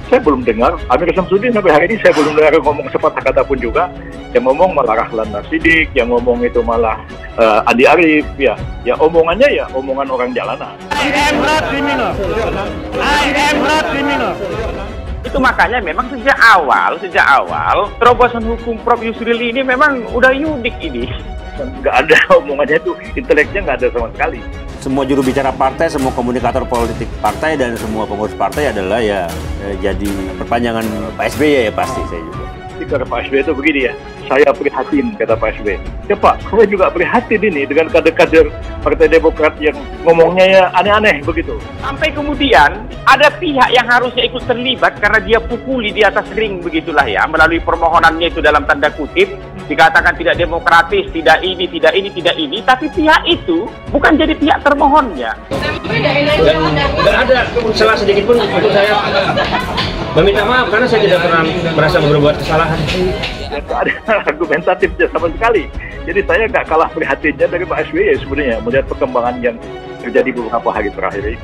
Saya belum dengar, Amir Syamsuddin sampai hari ini saya belum dengar ngomong sepatah kata pun juga. Yang ngomong malah Rahlan Nasidik, yang ngomong itu malah Andi Arief, ya omongannya ya omongan orang jalanan. I am not criminal. Itu makanya memang sejak awal terobosan hukum Prof. Yusril ini memang udah unik ini. Nggak ada omongannya itu, inteleknya nggak ada sama sekali. Semua juru bicara partai, semua komunikator politik partai, dan semua pengurus partai adalah jadi perpanjangan Pak SBY ya pasti saya juga. Kata Pak SBY itu begini ya, saya prihatin, kata Pak SBY. Ya Pak, saya juga prihatin ini dengan kader-kader Partai Demokrat yang ngomongnya ya aneh-aneh begitu. Sampai kemudian ada pihak yang harusnya ikut terlibat karena dia pukuli di atas ring begitulah ya, melalui permohonannya itu dalam tanda kutip dikatakan tidak demokratis, tidak ini, tapi pihak itu bukan jadi pihak termohonnya. Nggak ada salah sedikit pun untuk saya meminta maaf karena saya tidak pernah merasa berbuat kesalahan. Ya, ada argumentatifnya sama sekali. Jadi saya nggak kalah prihatinnya dari Pak SBY sebenarnya melihat perkembangan yang terjadi beberapa hari terakhir ini.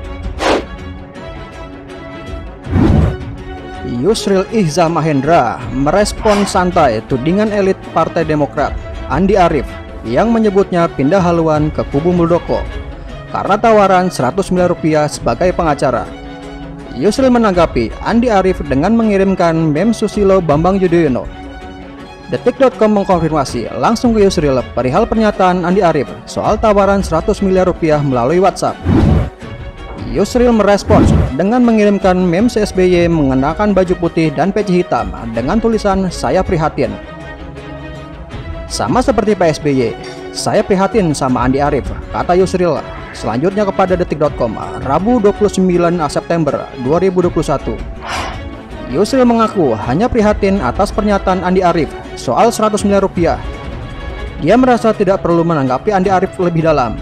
Yusril Iza Mahendra merespon santai tudingan elit Partai Demokrat Andi Arief yang menyebutnya pindah haluan ke kubu Muldoko karena tawaran 100 miliar rupiah sebagai pengacara. Yusril menanggapi Andi Arief dengan mengirimkan meme Susilo Bambang Yudhoyono. Detik.com mengkonfirmasi langsung ke Yusril perihal pernyataan Andi Arief soal tawaran 100 miliar rupiah melalui WhatsApp. Yusril merespons dengan mengirimkan meme SBY mengenakan baju putih dan peci hitam dengan tulisan "Saya prihatin". Sama seperti Pak SBY, saya prihatin sama Andi Arief, kata Yusril. Selanjutnya kepada Detik.com, Rabu 29 September 2021. Yusril mengaku hanya prihatin atas pernyataan Andi Arief soal 100 miliar rupiah. Dia merasa tidak perlu menanggapi Andi Arief lebih dalam.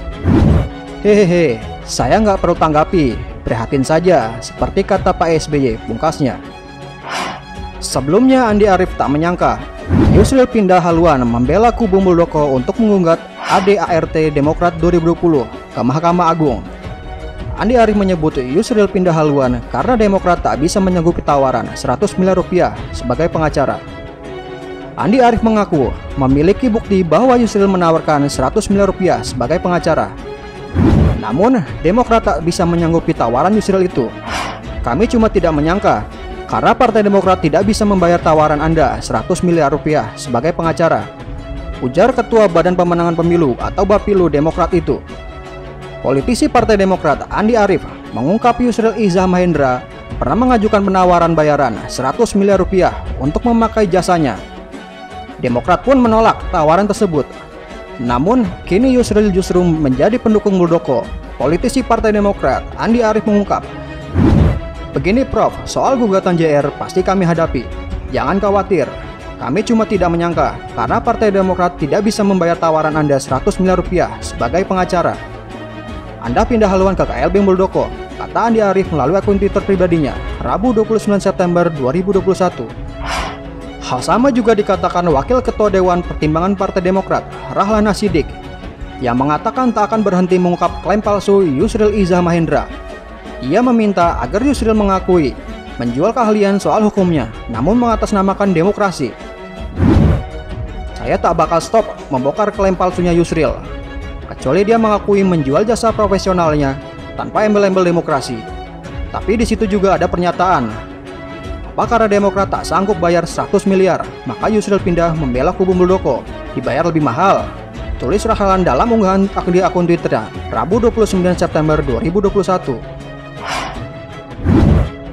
Hehehe, saya nggak perlu tanggapi, prihatin saja, seperti kata Pak SBY, pungkasnya. Sebelumnya Andi Arief tak menyangka Yusril pindah haluan membela kubu Muldoko untuk menggugat ADART Demokrat 2020 ke Mahkamah Agung. Andi Arief menyebut Yusril pindah haluan karena Demokrat tak bisa menyanggupi tawaran 100 miliar rupiah sebagai pengacara. Andi Arief mengaku memiliki bukti bahwa Yusril menawarkan 100 miliar rupiah sebagai pengacara. Namun, Demokrat tak bisa menyanggupi tawaran Yusril itu. Kami cuma tidak menyangka, karena Partai Demokrat tidak bisa membayar tawaran Anda 100 miliar rupiah sebagai pengacara, ujar Ketua Badan Pemenangan Pemilu atau Bapilu Demokrat itu. Politisi Partai Demokrat Andi Arief mengungkap Yusril Iza Mahendra pernah mengajukan penawaran bayaran 100 miliar rupiah untuk memakai jasanya. Demokrat pun menolak tawaran tersebut. Namun, kini Yusril justru menjadi pendukung Muldoko. Politisi Partai Demokrat Andi Arief mengungkap, "Begini Prof, soal gugatan JR pasti kami hadapi. Jangan khawatir, kami cuma tidak menyangka karena Partai Demokrat tidak bisa membayar tawaran Anda 100 miliar rupiah sebagai pengacara. Anda pindah haluan ke KLB Muldoko," kata Andi Arief melalui akun Twitter pribadinya, Rabu 29 September 2021. Hal sama juga dikatakan Wakil Ketua Dewan Pertimbangan Partai Demokrat, Rahlan Nasidik, yang mengatakan tak akan berhenti mengungkap klaim palsu Yusril Iza Mahendra. Ia meminta agar Yusril mengakui menjual keahlian soal hukumnya, namun mengatasnamakan demokrasi. "Saya tak bakal stop membongkar klaim palsunya Yusril, kecuali dia mengakui menjual jasa profesionalnya tanpa embel-embel demokrasi. Tapi di situ juga ada pernyataan, apa karena Demokrat tak sanggup bayar 100 miliar, maka Yusril pindah membela kubu Muldoko, dibayar lebih mahal," tulis Rahlan dalam unggahan di akun Twitternya, Rabu 29 September 2021.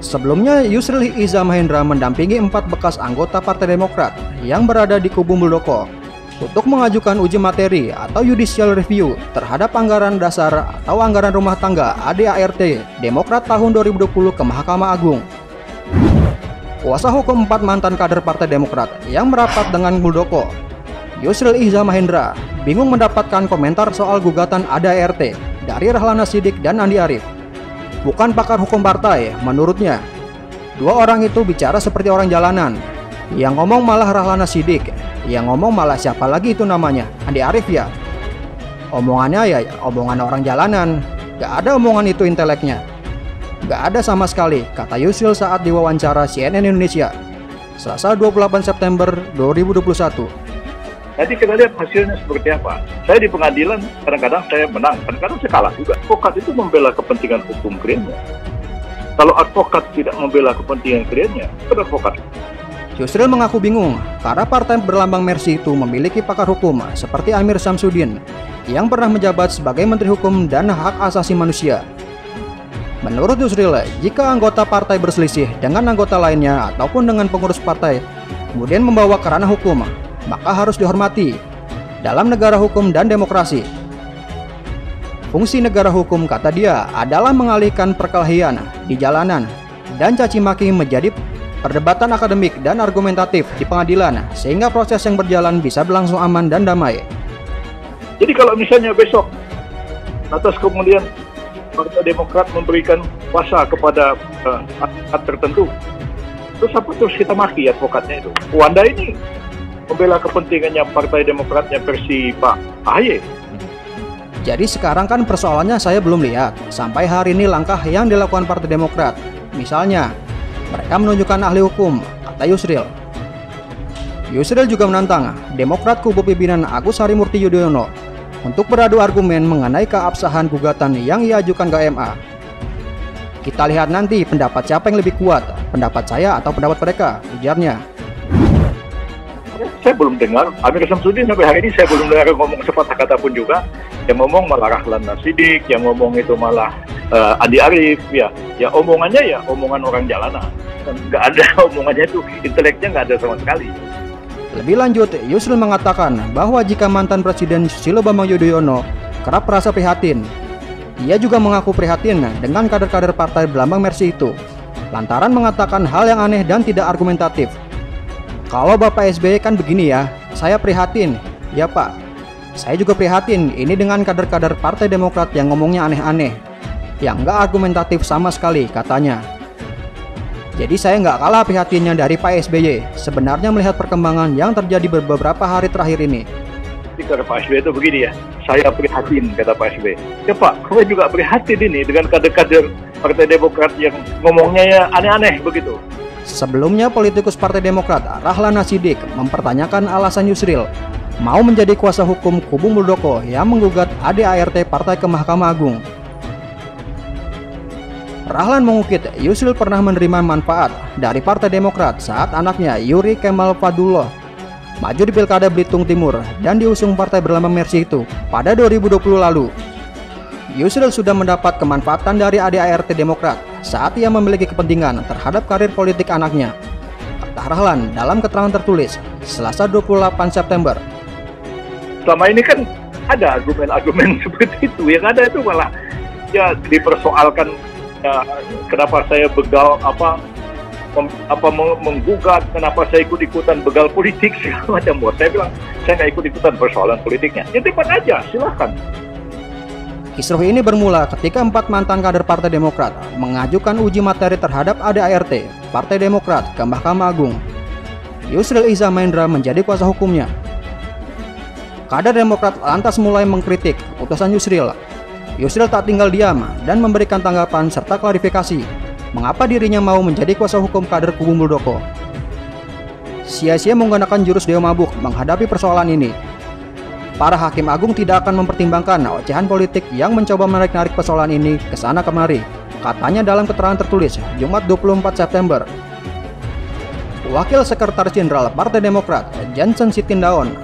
Sebelumnya, Yusril Iza Mahendra mendampingi 4 bekas anggota Partai Demokrat yang berada di kubu Muldoko untuk mengajukan uji materi atau judicial review terhadap anggaran dasar atau anggaran rumah tangga ADART Demokrat tahun 2020 ke Mahkamah Agung. Kuasa hukum 4 mantan kader Partai Demokrat yang merapat dengan Muldoko, Yusril Iza Mahendra, bingung mendapatkan komentar soal gugatan ADART dari Rahlan Nasidik dan Andi Arief. Bukan pakar hukum partai, menurutnya. 2 orang itu bicara seperti orang jalanan. Yang ngomong malah Rahlan Nasidik, yang ngomong malah siapa lagi itu namanya, Andi Arief ya. Omongannya ya omongan orang jalanan, gak ada omongan itu inteleknya. Gak ada sama sekali, kata Yusril saat diwawancara CNN Indonesia, Selasa 28 September 2021. Nanti kita lihat hasilnya seperti apa. Saya di pengadilan, kadang-kadang saya menang, kadang-kadang saya kalah juga. Advokat itu membela kepentingan hukum kliennya. Kalau advokat tidak membela kepentingan kliennya, itu advokat. Yusril mengaku bingung karena partai berlambang Mercy itu memiliki pakar hukum seperti Amir Samsudin yang pernah menjabat sebagai Menteri Hukum dan Hak Asasi Manusia. Menurut Yusril, jika anggota partai berselisih dengan anggota lainnya ataupun dengan pengurus partai, kemudian membawa ke ranah hukum, maka harus dihormati dalam negara hukum dan demokrasi. Fungsi negara hukum, kata dia, adalah mengalihkan perkelahian di jalanan dan caci maki menjadi perdebatan akademik dan argumentatif di pengadilan, sehingga proses yang berjalan bisa berlangsung aman dan damai. Jadi kalau misalnya besok atas kemudian Partai Demokrat memberikan kuasa kepada advokat tertentu, terus apa terus kita maki advokatnya itu? Anda ini membela kepentingannya Partai Demokratnya versi Pak AHY. Jadi sekarang kan persoalannya saya belum lihat sampai hari ini langkah yang dilakukan Partai Demokrat. Misalnya, mereka menunjukkan ahli hukum, kata Yusril. Yusril juga menantang Demokrat kubu pimpinan Agus Harimurti Yudhoyono untuk beradu argumen mengenai keabsahan gugatan yang ia ajukan ke MA. Kita lihat nanti pendapat siapa yang lebih kuat, pendapat saya atau pendapat mereka, ujarnya. Saya belum dengar, Amir Samsudin sampai hari ini saya belum dengar ngomong sepatah kata pun juga. Yang ngomong malah Rahlan Nasidik, yang ngomong itu malah Andi Arief, ya omongannya ya omongan orang jalanan. Nggak ada omongannya itu, inteleknya nggak ada sama sekali. Lebih lanjut, Yusril mengatakan bahwa jika mantan Presiden Susilo Bambang Yudhoyono kerap merasa prihatin, ia juga mengaku prihatin dengan kader-kader partai berlambang Mercy itu, lantaran mengatakan hal yang aneh dan tidak argumentatif. Kalau Bapak SBY kan begini ya, saya prihatin. Ya Pak, saya juga prihatin ini dengan kader-kader Partai Demokrat yang ngomongnya aneh-aneh, yang nggak argumentatif sama sekali, katanya. Jadi saya nggak kalah prihatinnya dari Pak SBY, sebenarnya melihat perkembangan yang terjadi beberapa hari terakhir ini. Kata Pak SBY itu begini ya, saya prihatin, kata Pak SBY. Ya Pak, saya juga prihatin ini dengan kader-kader Partai Demokrat yang ngomongnya ya aneh-aneh begitu. Sebelumnya, politikus Partai Demokrat Rahlan Nasidik mempertanyakan alasan Yusril mau menjadi kuasa hukum kubu Muldoko yang menggugat ADART partai ke Mahkamah Agung. Rahlan mengukit Yusril pernah menerima manfaat dari Partai Demokrat saat anaknya Yuri Kemal Fadullah maju di Pilkada Belitung Timur dan diusung partai berlambang Mercy itu pada 2020 lalu. Yusril sudah mendapat kemanfaatan dari ADART Demokrat saat ia memiliki kepentingan terhadap karir politik anaknya, kata Rahlan dalam keterangan tertulis Selasa 28 September. Selama ini kan ada argumen-argumen seperti itu, yang ada itu malah ya dipersoalkan ya, kenapa saya begal menggugat, kenapa saya ikut-ikutan begal politik segala macam. Saya bilang saya nggak ikut-ikutan persoalan politiknya, ya debat aja, silahkan. Kisruh ini bermula ketika 4 mantan kader Partai Demokrat mengajukan uji materi terhadap ADART Partai Demokrat ke Mahkamah Agung. Yusril Iza Mahendra menjadi kuasa hukumnya. Kader Demokrat lantas mulai mengkritik keputusan Yusril. Yusril tak tinggal diam dan memberikan tanggapan serta klarifikasi mengapa dirinya mau menjadi kuasa hukum kader kubu Muldoko. Sia-sia menggunakan jurus dewa mabuk menghadapi persoalan ini. Para hakim agung tidak akan mempertimbangkan ocehan politik yang mencoba menarik-narik persoalan ini ke sana kemari, katanya dalam keterangan tertulis Jumat 24 September. Wakil Sekretaris Jenderal Partai Demokrat Jansen Sitindaon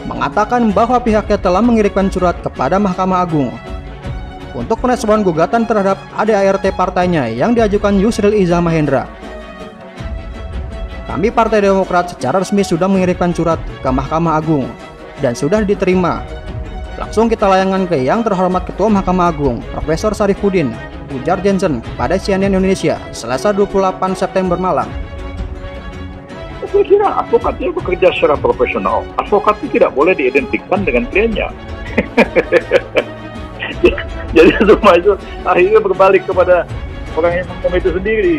mengatakan bahwa pihaknya telah mengirimkan surat kepada Mahkamah Agung untuk merespon gugatan terhadap ADART partainya yang diajukan Yusril Iza Mahendra. Kami Partai Demokrat secara resmi sudah mengirimkan surat ke Mahkamah Agung dan sudah diterima. Langsung kita layangkan ke yang terhormat Ketua Mahkamah Agung, Profesor Sarifudin, ujar Jansen pada CNN Indonesia Selasa 28 September malam. Saya kira advokatnya bekerja secara profesional. Advokat itu tidak boleh diidentikan dengan kliennya. Jadi semua itu akhirnya berbalik kepada orang yang ngomong itu sendiri.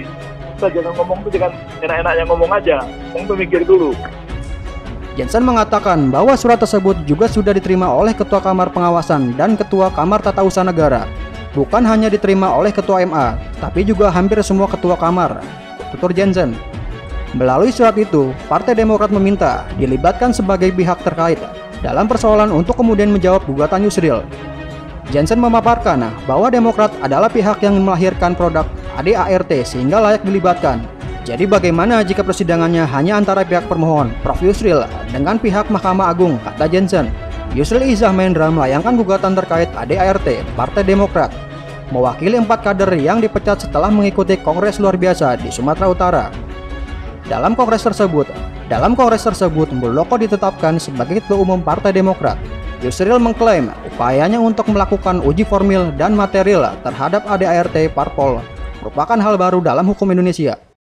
Kita jangan ngomong itu jangan enak-enaknya ngomong aja. Ngomong mikir dulu. Jansen mengatakan bahwa surat tersebut juga sudah diterima oleh Ketua Kamar Pengawasan dan Ketua Kamar Tata Usaha Negara. bukan hanya diterima oleh Ketua MA, tapi juga hampir semua Ketua Kamar, tutur Jansen. Melalui surat itu, Partai Demokrat meminta dilibatkan sebagai pihak terkait dalam persoalan untuk kemudian menjawab gugatan Yusril. Jansen memaparkan bahwa Demokrat adalah pihak yang melahirkan produk ADART sehingga layak dilibatkan. Jadi bagaimana jika persidangannya hanya antara pihak permohon, Prof. Yusril, dengan pihak Mahkamah Agung, kata Jansen. Yusril Izzah Mahendra melayangkan gugatan terkait ADART Partai Demokrat, mewakili 4 kader yang dipecat setelah mengikuti Kongres luar biasa di Sumatera Utara. Dalam kongres tersebut, Muldoko ditetapkan sebagai Ketua Umum Partai Demokrat. Yusril mengklaim upayanya untuk melakukan uji formil dan material terhadap ADART Parpol merupakan hal baru dalam hukum Indonesia.